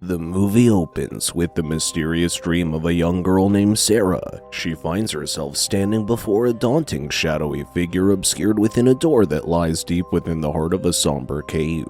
The movie opens with the mysterious dream of a young girl named Sarah. She finds herself standing before a daunting, shadowy figure obscured within a door that lies deep within the heart of a somber cave.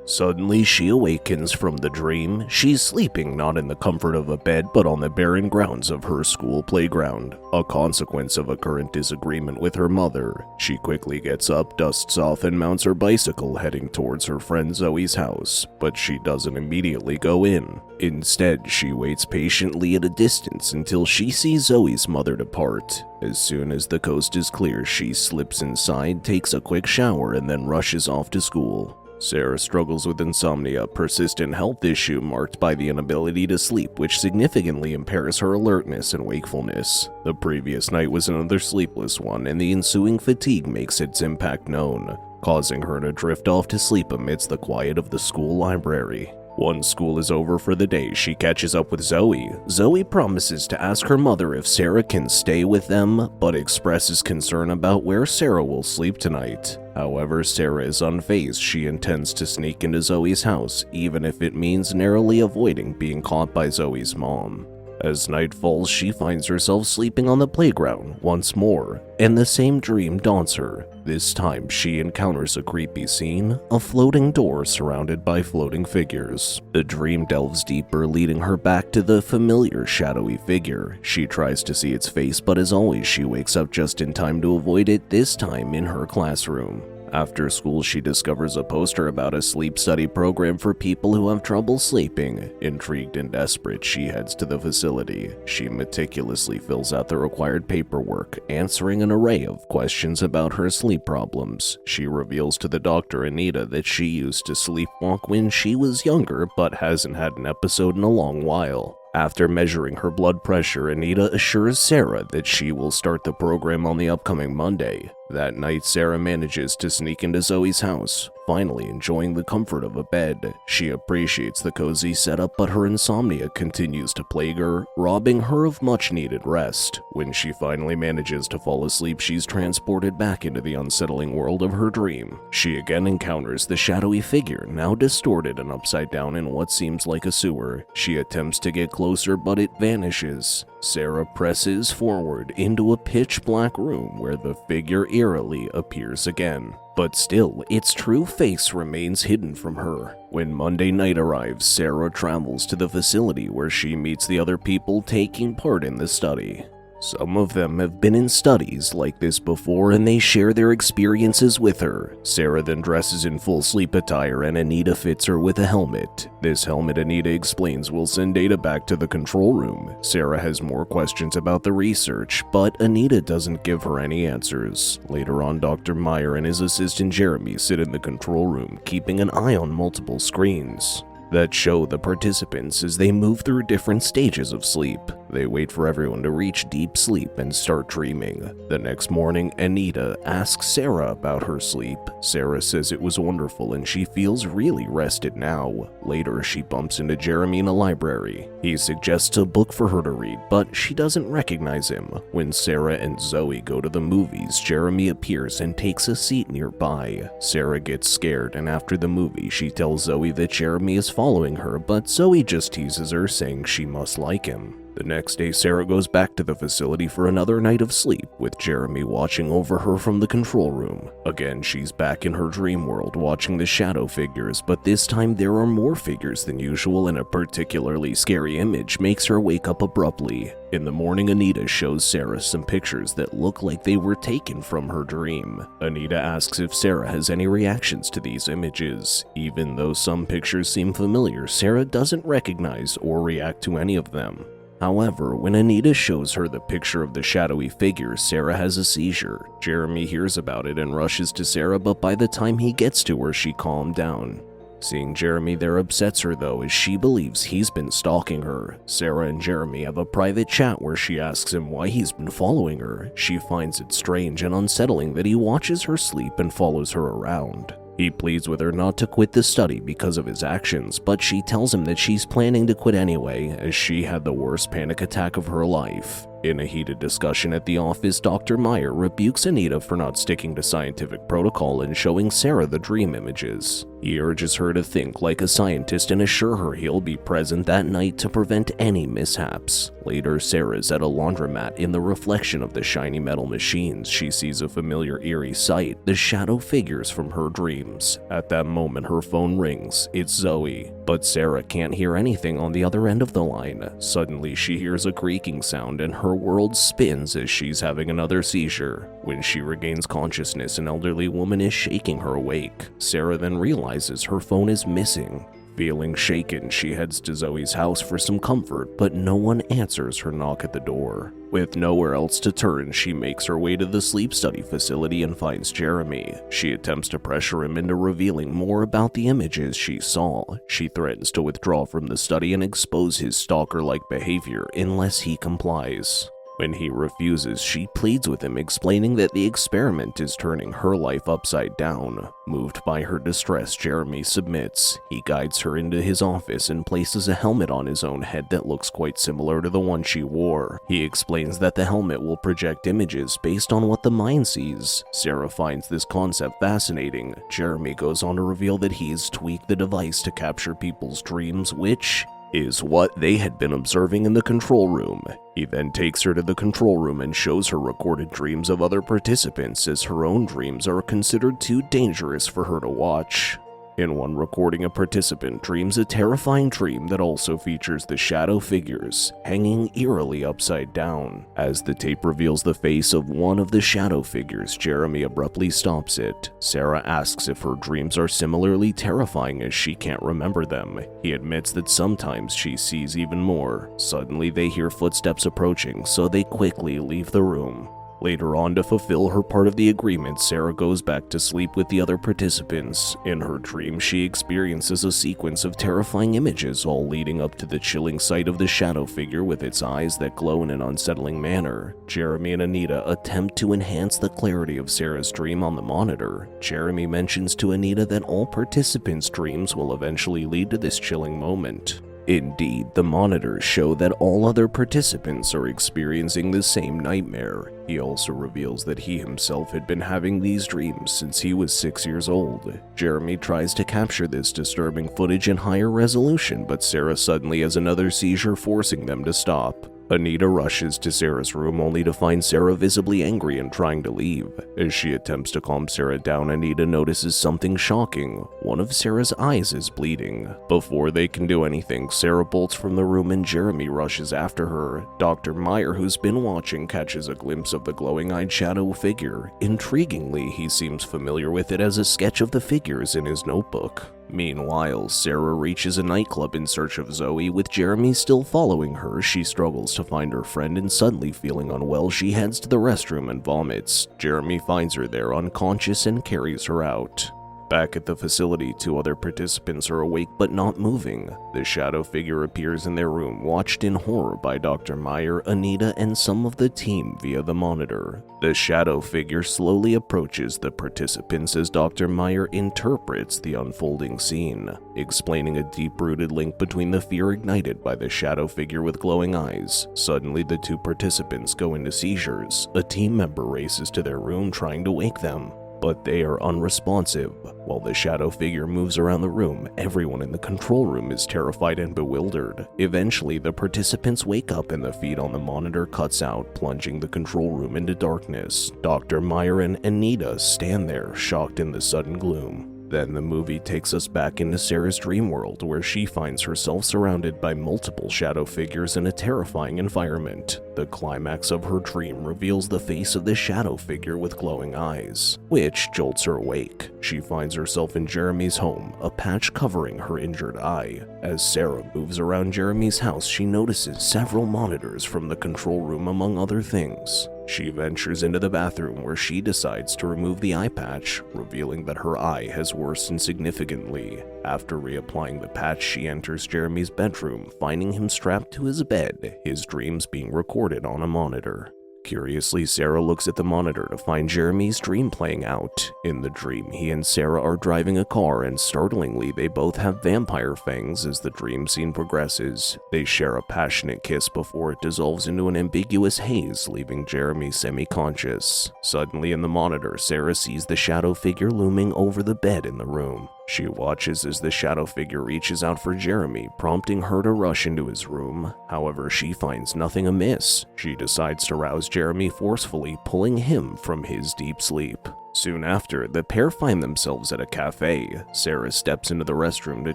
Suddenly, she awakens from the dream. She's sleeping not in the comfort of a bed, but on the barren grounds of her school playground, a consequence of a current disagreement with her mother. She quickly gets up, dusts off, and mounts her bicycle, heading towards her friend Zoe's house, but she doesn't immediately go in. Instead, she waits patiently at a distance until she sees Zoe's mother depart. As soon as the coast is clear, she slips inside, takes a quick shower, and then rushes off to school. Sarah struggles with insomnia, a persistent health issue marked by the inability to sleep, which significantly impairs her alertness and wakefulness. The previous night was another sleepless one, and the ensuing fatigue makes its impact known, causing her to drift off to sleep amidst the quiet of the school library. Once school is over for the day, she catches up with Zoe. Zoe promises to ask her mother if Sarah can stay with them, but expresses concern about where Sarah will sleep tonight. However, Sarah is unfazed. She intends to sneak into Zoe's house, even if it means narrowly avoiding being caught by Zoe's mom. As night falls, she finds herself sleeping on the playground once more, and the same dream daunts her. This time, she encounters a creepy scene, a floating door surrounded by floating figures. The dream delves deeper, leading her back to the familiar shadowy figure. She tries to see its face, but as always, she wakes up just in time to avoid it, this time in her classroom. After school, she discovers a poster about a sleep study program for people who have trouble sleeping. Intrigued and desperate, she heads to the facility. She meticulously fills out the required paperwork, answering an array of questions about her sleep problems. She reveals to the doctor, Anita, that she used to sleepwalk when she was younger, but hasn't had an episode in a long while. After measuring her blood pressure, Anita assures Sarah that she will start the program on the upcoming Monday. That night, Sarah manages to sneak into Zoe's house, finally enjoying the comfort of a bed. She appreciates the cozy setup, but her insomnia continues to plague her, robbing her of much-needed rest. When she finally manages to fall asleep, she's transported back into the unsettling world of her dream. She again encounters the shadowy figure, now distorted and upside down in what seems like a sewer. She attempts to get closer, but it vanishes. Sarah presses forward into a pitch-black room where the figure eerily appears again. But still, its true face remains hidden from her. When Monday night arrives, Sarah travels to the facility where she meets the other people taking part in the study. Some of them have been in studies like this before, and they share their experiences with her. Sarah then dresses in full sleep attire, and Anita fits her with a helmet. This helmet, Anita explains, will send data back to the control room. Sarah has more questions about the research, but Anita doesn't give her any answers. Later on, Dr. Meyer and his assistant Jeremy sit in the control room, keeping an eye on multiple screens that show the participants as they move through different stages of sleep. They wait for everyone to reach deep sleep and start dreaming. The next morning, Anita asks Sarah about her sleep. Sarah says it was wonderful and she feels really rested now. Later, she bumps into Jeremy in a library. He suggests a book for her to read, but she doesn't recognize him. When Sarah and Zoe go to the movies, Jeremy appears and takes a seat nearby. Sarah gets scared, and after the movie, she tells Zoe that Jeremy is following her, but Zoe just teases her, saying she must like him. The next day, Sarah goes back to the facility for another night of sleep, with Jeremy watching over her from the control room. Again, she's back in her dream world watching the shadow figures, but this time there are more figures than usual, and a particularly scary image makes her wake up abruptly. In the morning, Anita shows Sarah some pictures that look like they were taken from her dream. Anita asks if Sarah has any reactions to these images. Even though some pictures seem familiar, Sarah doesn't recognize or react to any of them. However, when Anita shows her the picture of the shadowy figure, Sarah has a seizure. Jeremy hears about it and rushes to Sarah, but by the time he gets to her, she calmed down. Seeing Jeremy there upsets her though, as she believes he's been stalking her. Sarah and Jeremy have a private chat where she asks him why he's been following her. She finds it strange and unsettling that he watches her sleep and follows her around. He pleads with her not to quit the study because of his actions, but she tells him that she's planning to quit anyway, as she had the worst panic attack of her life. In a heated discussion at the office, Dr. Meyer rebukes Anita for not sticking to scientific protocol and showing Sarah the dream images. He urges her to think like a scientist and assure her he'll be present that night to prevent any mishaps. Later, Sarah's at a laundromat. In the reflection of the shiny metal machines, she sees a familiar eerie sight, the shadow figures from her dreams. At that moment, her phone rings. It's Zoe, but Sarah can't hear anything on the other end of the line. Suddenly, she hears a creaking sound and her world spins as she's having another seizure. When she regains consciousness, an elderly woman is shaking her awake. Sarah then realizes her phone is missing. Feeling shaken, she heads to Zoe's house for some comfort, but no one answers her knock at the door. With nowhere else to turn, she makes her way to the sleep study facility and finds Jeremy. She attempts to pressure him into revealing more about the images she saw. She threatens to withdraw from the study and expose his stalker-like behavior unless he complies. When he refuses, she pleads with him, explaining that the experiment is turning her life upside down. Moved by her distress, Jeremy submits. He guides her into his office and places a helmet on his own head that looks quite similar to the one she wore. He explains that the helmet will project images based on what the mind sees. Sarah finds this concept fascinating. Jeremy goes on to reveal that he's tweaked the device to capture people's dreams, which is what they had been observing in the control room. He then takes her to the control room and shows her recorded dreams of other participants, as her own dreams are considered too dangerous for her to watch. In one recording, a participant dreams a terrifying dream that also features the shadow figures hanging eerily upside down. As the tape reveals the face of one of the shadow figures, Jeremy abruptly stops it. Sarah asks if her dreams are similarly terrifying as she can't remember them. He admits that sometimes she sees even more. Suddenly, they hear footsteps approaching, so they quickly leave the room. Later on, to fulfill her part of the agreement, Sarah goes back to sleep with the other participants. In her dream, she experiences a sequence of terrifying images, all leading up to the chilling sight of the shadow figure with its eyes that glow in an unsettling manner. Jeremy and Anita attempt to enhance the clarity of Sarah's dream on the monitor. Jeremy mentions to Anita that all participants' dreams will eventually lead to this chilling moment. Indeed, the monitors show that all other participants are experiencing the same nightmare. He also reveals that he himself had been having these dreams since he was 6 years old. Jeremy tries to capture this disturbing footage in higher resolution, but Sarah suddenly has another seizure, forcing them to stop. Anita rushes to Sarah's room only to find Sarah visibly angry and trying to leave. As she attempts to calm Sarah down, Anita notices something shocking. One of Sarah's eyes is bleeding. Before they can do anything, Sarah bolts from the room and Jeremy rushes after her. Dr. Meyer, who's been watching, catches a glimpse of the glowing-eyed shadow figure. Intriguingly, he seems familiar with it as a sketch of the figures in his notebook. Meanwhile, Sarah reaches a nightclub in search of Zoe. With Jeremy still following her, she struggles to find her friend, and suddenly feeling unwell, she heads to the restroom and vomits. Jeremy finds her there unconscious and carries her out. Back at the facility, 2 other participants are awake but not moving. The shadow figure appears in their room, watched in horror by Dr. Meyer, Anita, and some of the team via the monitor. The shadow figure slowly approaches the participants as Dr. Meyer interprets the unfolding scene, explaining a deep-rooted link between the fear ignited by the shadow figure with glowing eyes. Suddenly, the 2 participants go into seizures. A team member races to their room trying to wake them, but they are unresponsive. While the shadow figure moves around the room, everyone in the control room is terrified and bewildered. Eventually, the participants wake up and the feed on the monitor cuts out, plunging the control room into darkness. Dr. Meyer and Anita stand there, shocked in the sudden gloom. Then the movie takes us back into Sarah's dream world, where she finds herself surrounded by multiple shadow figures in a terrifying environment. The climax of her dream reveals the face of the shadow figure with glowing eyes, which jolts her awake. She finds herself in Jeremy's home, a patch covering her injured eye. As Sarah moves around Jeremy's house, she notices several monitors from the control room, among other things. She ventures into the bathroom, where she decides to remove the eye patch, revealing that her eye has worsened significantly. After reapplying the patch, she enters Jeremy's bedroom, finding him strapped to his bed, his dreams being recorded on a monitor. Curiously, Sarah looks at the monitor to find Jeremy's dream playing out. In the dream, he and Sarah are driving a car, and startlingly, they both have vampire fangs. As the dream scene progresses, they share a passionate kiss before it dissolves into an ambiguous haze, leaving Jeremy semi-conscious. Suddenly in the monitor, Sarah sees the shadow figure looming over the bed in the room. She watches as the shadow figure reaches out for Jeremy, prompting her to rush into his room. However, she finds nothing amiss. She decides to rouse Jeremy forcefully, pulling him from his deep sleep. Soon after, the pair find themselves at a cafe. Sarah steps into the restroom to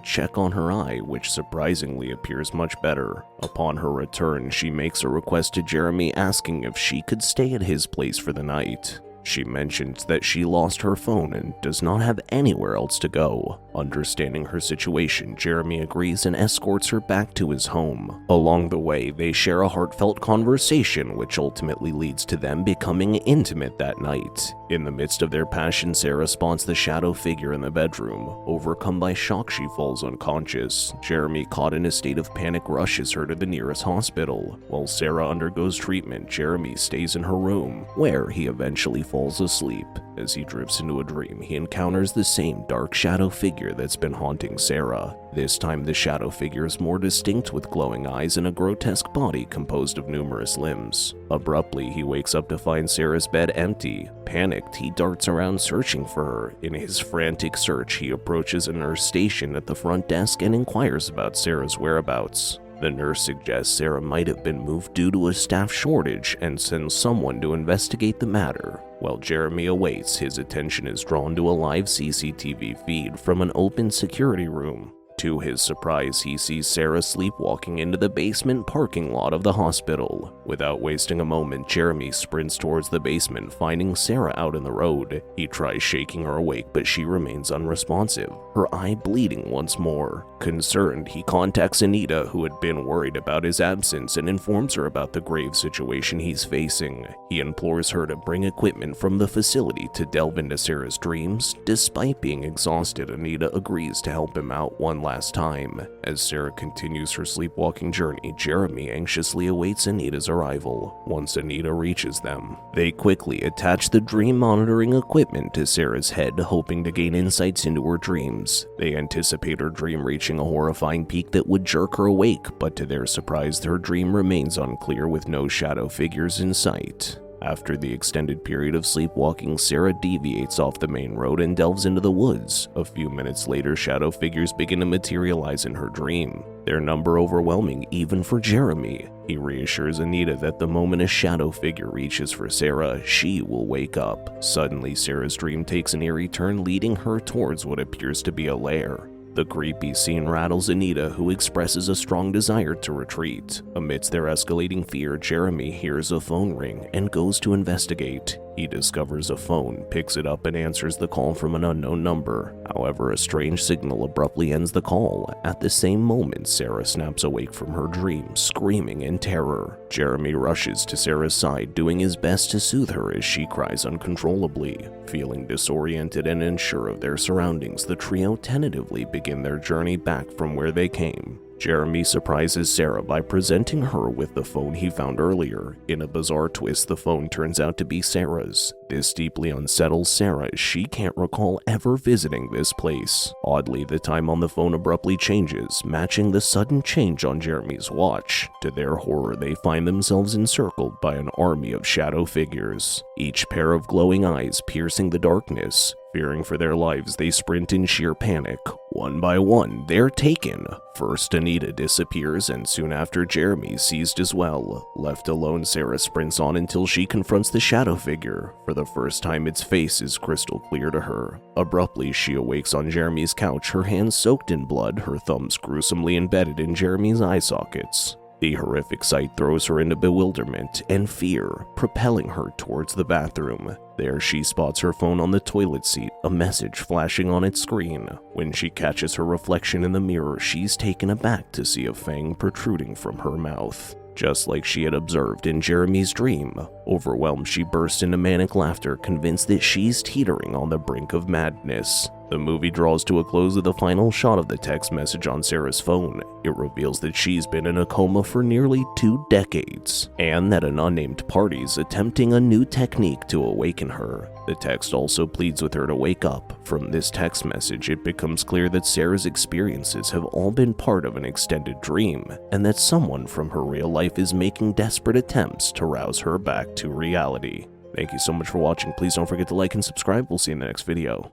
check on her eye, which surprisingly appears much better. Upon her return, she makes a request to Jeremy asking if she could stay at his place for the night. She mentions that she lost her phone and does not have anywhere else to go. Understanding her situation, Jeremy agrees and escorts her back to his home. Along the way, they share a heartfelt conversation, which ultimately leads to them becoming intimate that night. In the midst of their passion, Sarah spots the shadow figure in the bedroom. Overcome by shock, she falls unconscious. Jeremy, caught in a state of panic, rushes her to the nearest hospital. While Sarah undergoes treatment, Jeremy stays in her room, where he eventually falls asleep. As he drifts into a dream, he encounters the same dark shadow figure that's been haunting Sarah. This time, the shadow figure is more distinct with glowing eyes and a grotesque body composed of numerous limbs. Abruptly, he wakes up to find Sarah's bed empty. Panicked, he darts around searching for her. In his frantic search, he approaches a nurse stationed at the front desk and inquires about Sarah's whereabouts. The nurse suggests Sarah might have been moved due to a staff shortage and sends someone to investigate the matter. While Jeremy awaits, his attention is drawn to a live CCTV feed from an open security room. To his surprise, he sees Sarah sleepwalking into the basement parking lot of the hospital. Without wasting a moment, Jeremy sprints towards the basement, finding Sarah out in the road. He tries shaking her awake, but she remains unresponsive, her eye bleeding once more. Concerned, he contacts Anita, who had been worried about his absence, and informs her about the grave situation he's facing. He implores her to bring equipment from the facility to delve into Sarah's dreams. Despite being exhausted, Anita agrees to help him out one last time. As Sarah continues her sleepwalking journey, Jeremy anxiously awaits Anita's arrival. Once Anita reaches them, they quickly attach the dream monitoring equipment to Sarah's head, hoping to gain insights into her dreams. They anticipate her dream reaching a horrifying peak that would jerk her awake, but to their surprise, her dream remains unclear with no shadow figures in sight. After the extended period of sleepwalking, Sarah deviates off the main road and delves into the woods. A few minutes later, shadow figures begin to materialize in her dream, their number overwhelming even for Jeremy. He reassures Anita that the moment a shadow figure reaches for Sarah, she will wake up. Suddenly, Sarah's dream takes an eerie turn, leading her towards what appears to be a lair. The creepy scene rattles Anita, who expresses a strong desire to retreat. Amidst their escalating fear, Jeremy hears a phone ring and goes to investigate. He discovers a phone, picks it up, and answers the call from an unknown number. However, a strange signal abruptly ends the call. At the same moment, Sarah snaps awake from her dream, screaming in terror. Jeremy rushes to Sarah's side, doing his best to soothe her as she cries uncontrollably. Feeling disoriented and unsure of their surroundings, the trio tentatively begin their journey back from where they came. Jeremy surprises Sarah by presenting her with the phone he found earlier. In a bizarre twist, the phone turns out to be Sarah's. This deeply unsettles Sarah as she can't recall ever visiting this place. Oddly, the time on the phone abruptly changes, matching the sudden change on Jeremy's watch. To their horror, they find themselves encircled by an army of shadow figures, each pair of glowing eyes piercing the darkness. Fearing for their lives, they sprint in sheer panic. One by one, they're taken. First, Anita disappears, and soon after, Jeremy is seized as well. Left alone, Sarah sprints on until she confronts the shadow figure. For the first time, its face is crystal clear to her. Abruptly, she awakes on Jeremy's couch, her hands soaked in blood, her thumbs gruesomely embedded in Jeremy's eye sockets. The horrific sight throws her into bewilderment and fear, propelling her towards the bathroom. There she spots her phone on the toilet seat, a message flashing on its screen. When she catches her reflection in the mirror, she's taken aback to see a fang protruding from her mouth, just like she had observed in Jeremy's dream. Overwhelmed, she bursts into manic laughter, convinced that she's teetering on the brink of madness. The movie draws to a close with a final shot of the text message on Sarah's phone. It reveals that she's been in a coma for nearly 2 decades, and that an unnamed party's attempting a new technique to awaken her. The text also pleads with her to wake up. From this text message, it becomes clear that Sarah's experiences have all been part of an extended dream, and that someone from her real life is making desperate attempts to rouse her back to reality. Thank you so much for watching. Please don't forget to like and subscribe. We'll see you in the next video.